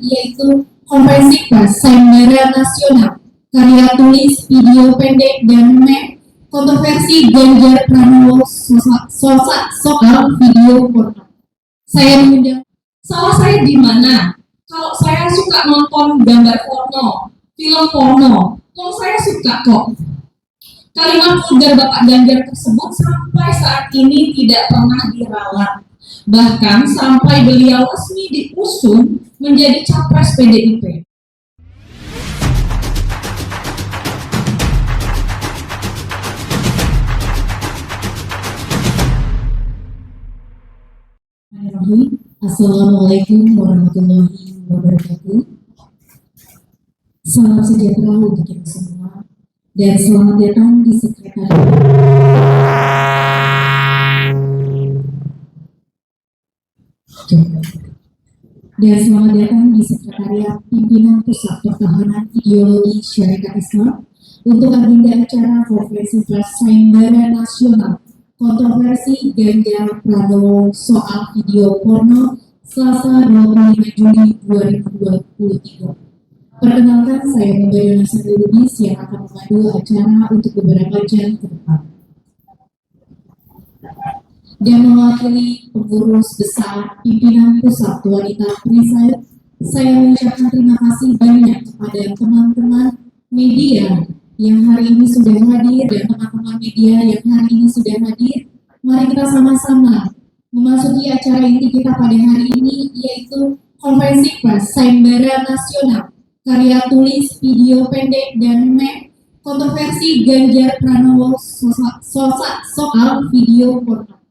yaitu Konferensi Pers Sayembara Nasional Karya Tulis Video Pendek dan Meme Kontroversi Ganjar Pranowo soal video porno. Saya mengundang. Salah saya di mana? Kalau saya suka nonton gambar porno, film porno, kalau saya suka kok. Kalimat vulgar Bapak Ganjar tersebut sampai saat ini tidak pernah diralat. Bahkan sampai beliau resmi diusung menjadi capres PDIP. Assalamualaikum warahmatullahi wabarakatuh. Salam sejahtera untuk kita semua dan selamat datang di sekretariat. Dan selamat datang di sekretariat pimpinan Pusat Pertahanan Ideologi Syarikat Islam untuk agenda acara Konferensi Pers Sayembara Nasional Kontroversi Ganjar Pranowo soal video porno Selasa 25 Juli 2023. Perkenalkan, saya Mbak Yonasa Lubis yang akan memandu acara untuk beberapa jam ke depan. Dan mewakili pengurus besar pimpinan Pusat Wanita Perisai, saya mengucapkan terima kasih banyak kepada teman-teman media yang hari ini sudah hadir dan teman-teman media yang hari ini sudah hadir. Mari kita sama-sama memasuki acara inti kita pada hari ini, yaitu Konferensi Pers Sayembara Nasional Karya Tulis Video Pendek dan Meme Kontroversi Ganjar Pranowo soal video porno.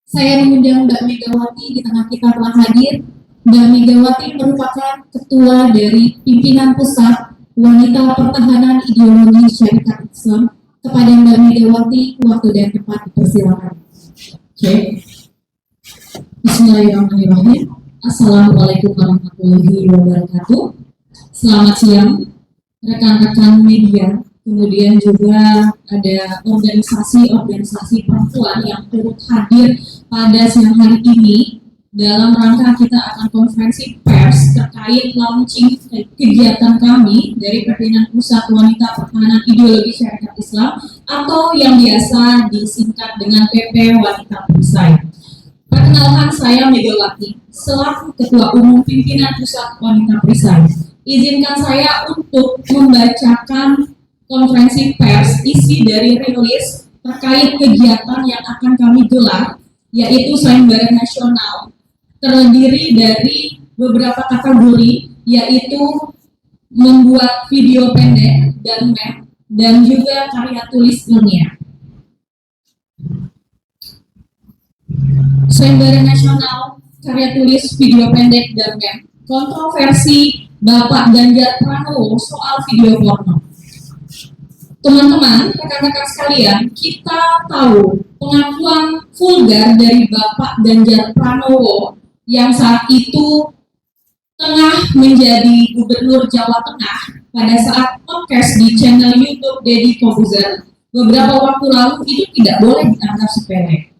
Saya mengundang Mbak Megawati di tengah kita telah hadir. Mbak Megawati merupakan ketua dari pimpinan Pusat Wanita Pertahanan Ideologi Syarikat Islam. Kepada Mbak Megawati, waktu dan tempat dipersilakan. Oke. Bismillahirrahmanirrahim. Assalamualaikum warahmatullahi wabarakatuh. Selamat siang rekan-rekan media. Kemudian juga ada organisasi-organisasi perempuan yang turut hadir pada siang hari ini dalam rangka kita akan konferensi pers terkait launching kegiatan kami dari Pimpinan Pusat Wanita Pertahanan Ideologi Syarikat Islam atau yang biasa disingkat dengan PP Wanita Perisai. Perkenalkan, saya Megawati selaku Ketua Umum Pimpinan Pusat Wanita Perisai. Izinkan saya untuk membacakan konferensi pers isi dari rilis terkait kegiatan yang akan kami gelar, yaitu Sayembara Nasional, terdiri dari beberapa kategori, yaitu membuat video pendek dan meme, dan juga karya tulis ilmiah. Sayembara Nasional, karya tulis video pendek dan meme, kontroversi Bapak Ganjar Pranowo soal video porno. Teman-teman, rekan-rekan sekalian, kita tahu pengakuan vulgar dari Bapak Ganjar Pranowo yang saat itu tengah menjadi Gubernur Jawa Tengah pada saat podcast di channel YouTube Deddy Kobuzer beberapa waktu lalu itu tidak boleh dianggap sepele.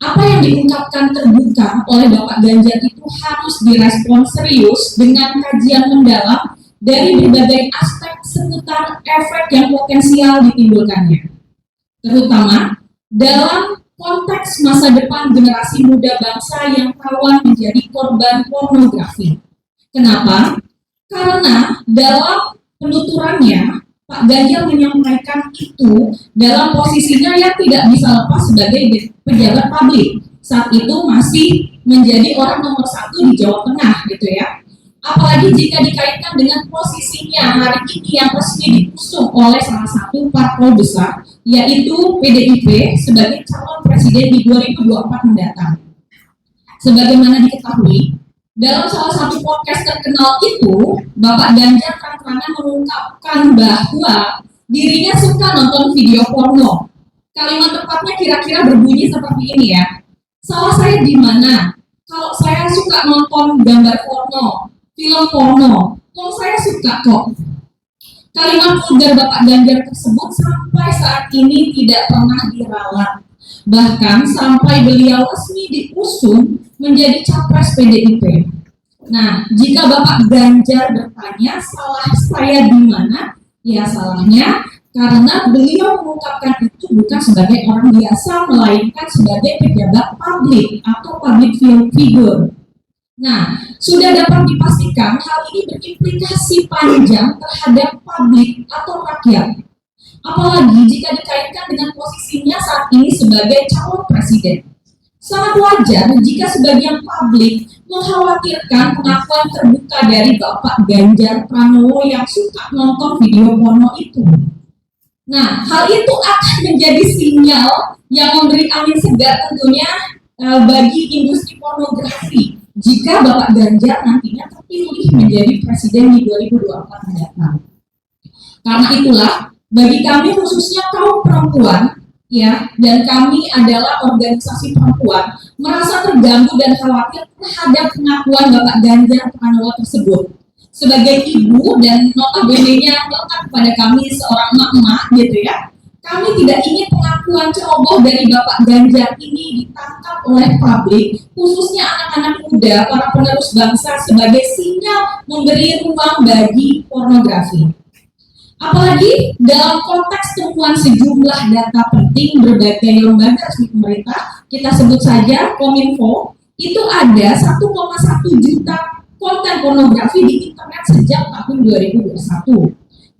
Apa yang diungkapkan terbuka oleh Bapak Ganjar itu harus direspon serius dengan kajian mendalam dari berbagai aspek seputar efek yang potensial ditimbulkannya, terutama dalam konteks masa depan generasi muda bangsa yang rawan menjadi korban pornografi. Kenapa? Karena dalam penuturannya, Pak Ganjar menyampaikan itu dalam posisinya yang tidak bisa lepas sebagai pejabat publik. Saat itu masih menjadi orang nomor 1 di Jawa Tengah, gitu ya. Apalagi jika dikaitkan dengan posisinya hari ini yang resmi diusung oleh salah satu parpol besar, yaitu PDIP sebagai calon presiden di 2024 mendatang. Sebagaimana diketahui, dalam salah satu podcast terkenal itu, Bapak Ganjar terang-terangan mengungkapkan bahwa dirinya suka nonton video porno. Kalimat tepatnya kira-kira berbunyi seperti ini ya. Salah saya di mana? Kalau saya suka nonton gambar porno, film porno, kalau saya suka kok. Kalimat vulgar Bapak Ganjar tersebut sampai saat ini tidak pernah diralat. Bahkan sampai beliau resmi diusung menjadi capres PDIP. Nah, jika Bapak Ganjar bertanya salah saya di mana, ya salahnya karena beliau mengungkapkan itu bukan sebagai orang biasa, melainkan sebagai pejabat publik atau public figure. Nah, sudah dapat dipastikan hal ini berimplikasi panjang terhadap publik atau rakyat. Apalagi jika dikaitkan dengan posisinya saat ini sebagai calon presiden. Sangat wajar jika sebagian publik mengkhawatirkan pengakuan terbuka dari Bapak Ganjar Pranowo yang suka nonton video porno itu. Nah, hal itu akan menjadi sinyal yang memberi angin segar tentunya bagi industri pornografi jika Bapak Ganjar nantinya terpilih menjadi presiden di 2024 mendatang. Karena itulah, bagi kami khususnya kaum perempuan, ya, dan kami adalah organisasi perempuan, merasa terganggu dan khawatir terhadap pengakuan Bapak Ganjar Pranowo tersebut. Sebagai ibu dan notabene-nya melekat kepada kami seorang emak-emak gitu ya, kami tidak ingin pengakuan ceroboh dari Bapak Ganjar ini ditangkap oleh publik, khususnya anak-anak muda, para penerus bangsa sebagai sinyal memberi ruang bagi pornografi. Apalagi dalam konteks temuan sejumlah data penting berbagai lembaga resmi pemerintah, kita sebut saja Kominfo, itu ada 1,1 juta konten pornografi di internet sejak tahun 2021.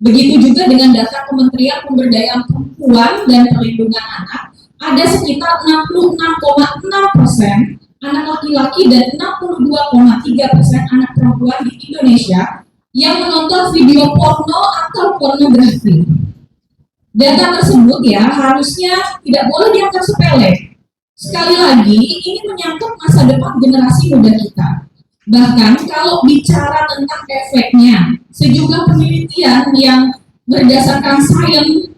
Begitu juga dengan data Kementerian Pemberdayaan Perempuan dan Perlindungan Anak, ada sekitar 66,6% anak laki-laki dan 62,3% anak perempuan di Indonesia yang menonton video porno atau pornografi. Data tersebut ya harusnya tidak boleh dianggap sepele. Sekali lagi, ini menyangkut masa depan generasi muda kita. Bahkan kalau bicara tentang efeknya, sejumlah penelitian yang berdasarkan sains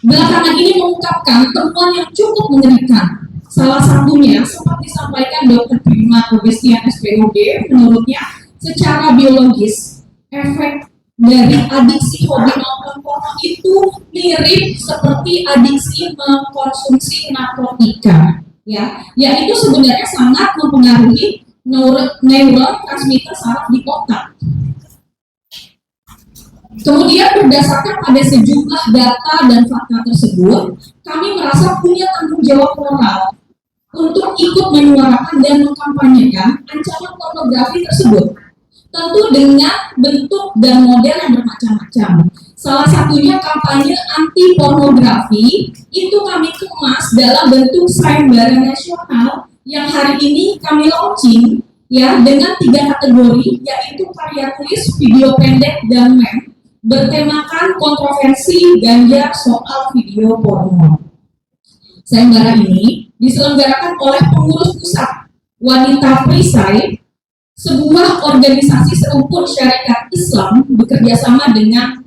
belakangan ini mengungkapkan temuan yang cukup mengerikan. Salah satunya sempat disampaikan Dr. Prima Provestian SPOD, menurutnya secara biologis efek dari adiksi hobi nonton porno itu mirip seperti adiksi mengkonsumsi narkotika, ya, yaitu sebenarnya sangat mempengaruhi neurotransmitter saraf di otak. Kemudian berdasarkan pada sejumlah data dan fakta tersebut, kami merasa punya tanggung jawab moral untuk ikut menyuarakan dan mengkampanyekan ancaman pornografi tersebut. Tentu dengan bentuk dan model yang bermacam-macam. Salah satunya kampanye anti pornografi itu kami kemas dalam bentuk sayembara nasional yang hari ini kami launching ya dengan 3 kategori, yaitu karya tulis, video pendek, dan meme bertemakan kontroversi Ganjar soal video porno. Sayembara ini diselenggarakan oleh pengurus pusat Wanita Perisai, sebuah organisasi serumpun syarikat Islam bekerjasama dengan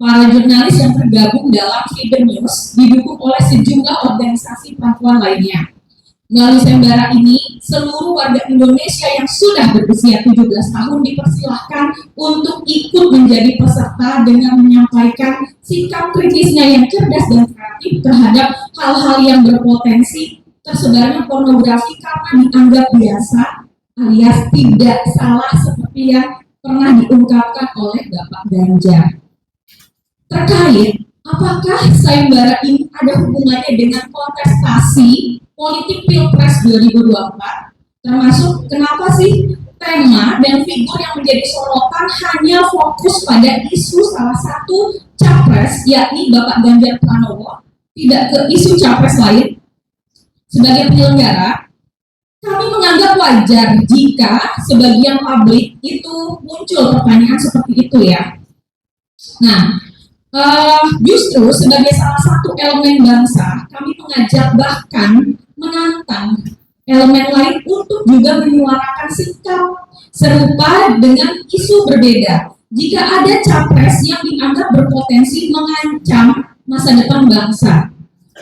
para jurnalis yang tergabung dalam Freedom News, didukung oleh sejumlah organisasi perempuan lainnya. Melalui sayembara ini, seluruh warga Indonesia yang sudah berusia 17 tahun dipersilahkan untuk ikut menjadi peserta dengan menyampaikan sikap kritisnya yang cerdas dan kreatif terhadap hal-hal yang berpotensi tersebarnya pornografi karena dianggap biasa alias tidak salah seperti yang pernah diungkapkan oleh Bapak Ganjar. Terkait apakah sayembara ini ada hubungannya dengan kontestasi politik Pilpres 2024, termasuk kenapa sih tema dan figur yang menjadi sorotan hanya fokus pada isu salah satu capres, yakni Bapak Ganjar Pranowo, tidak ke isu capres lain. Sebagai penyelenggara, kami menganggap wajar jika sebagian publik itu muncul pertanyaan seperti itu ya. Nah, justru sebagai salah satu elemen bangsa, kami mengajak bahkan menantang elemen lain untuk juga menyuarakan sikap serupa dengan isu berbeda. Jika ada capres yang dianggap berpotensi mengancam masa depan bangsa,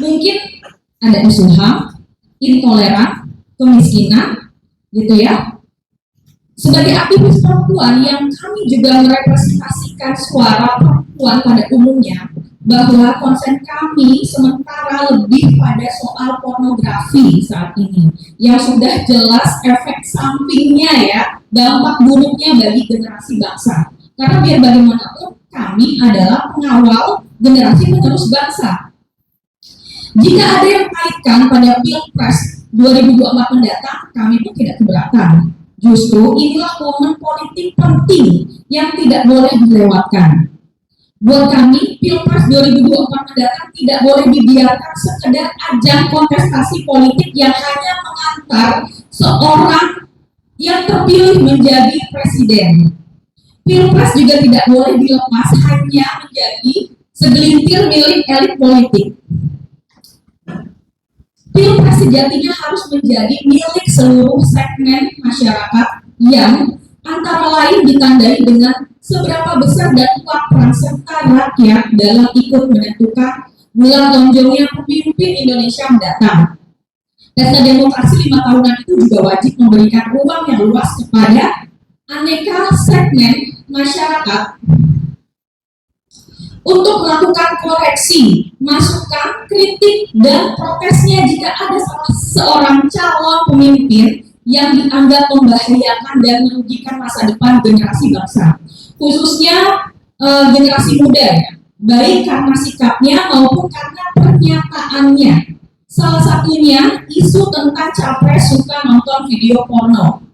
mungkin ada isu HAM, intoleran, kemiskinan, gitu ya. Sebagai aktivis perempuan yang kami juga merepresentasikan suara perempuan pada umumnya, bahwa konsen kami sementara lebih pada soal pornografi saat ini, yang sudah jelas efek sampingnya ya, dampak buruknya bagi generasi bangsa. Karena biar bagaimanapun kami adalah pengawal generasi penerus bangsa. Jika ada yang mengaitkan pada Pilpres 2024 mendatang, kami pun tidak keberatan. Justru inilah momen politik penting yang tidak boleh dilewatkan. Buat kami, Pilpres 2024 mendatang tidak boleh dibiarkan sekedar ajang kontestasi politik yang hanya mengantar seorang yang terpilih menjadi presiden. Pilpres juga tidak boleh dilepas hanya menjadi segelintir milik elit politik. Pilpres sejatinya harus menjadi milik seluruh segmen masyarakat yang antara lain ditandai dengan seberapa besar dan kuat peran serta rakyat dalam ikut menentukan bulan tonjolnya pemimpin Indonesia mendatang. Pesta demokrasi 5 tahunan itu juga wajib memberikan ruang yang luas kepada aneka segmen masyarakat untuk melakukan koreksi, masukan, kritik, dan protesnya jika ada salah seorang calon pemimpin yang dianggap membahayakan dan merugikan masa depan generasi bangsa, khususnya generasi muda, ya, baik karena sikapnya maupun karena pernyataannya. Salah satunya isu tentang capres suka nonton video porno.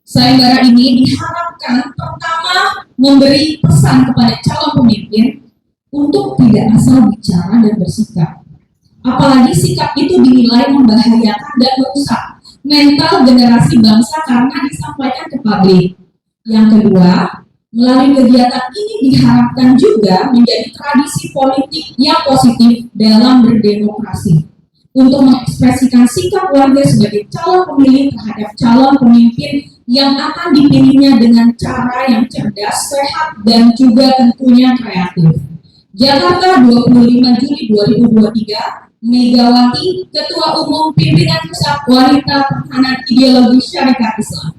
Sayembara ini diharapkan pertama memberi pesan kepada calon pemimpin untuk tidak asal bicara dan bersikap. Apalagi sikap itu dinilai membahayakan dan merusak mental generasi bangsa karena disampaikan ke publik. Yang kedua, melalui kegiatan ini diharapkan juga menjadi tradisi politik yang positif dalam berdemokrasi untuk mengekspresikan sikap warga sebagai calon pemilih terhadap calon pemimpin yang akan dipilihnya dengan cara yang cerdas, sehat, dan juga tentunya kreatif. Jakarta, 25 Juli 2023, Megawati, Ketua Umum Pimpinan Pusat Wanita Pertahanan Ideologi Syarikat Islam.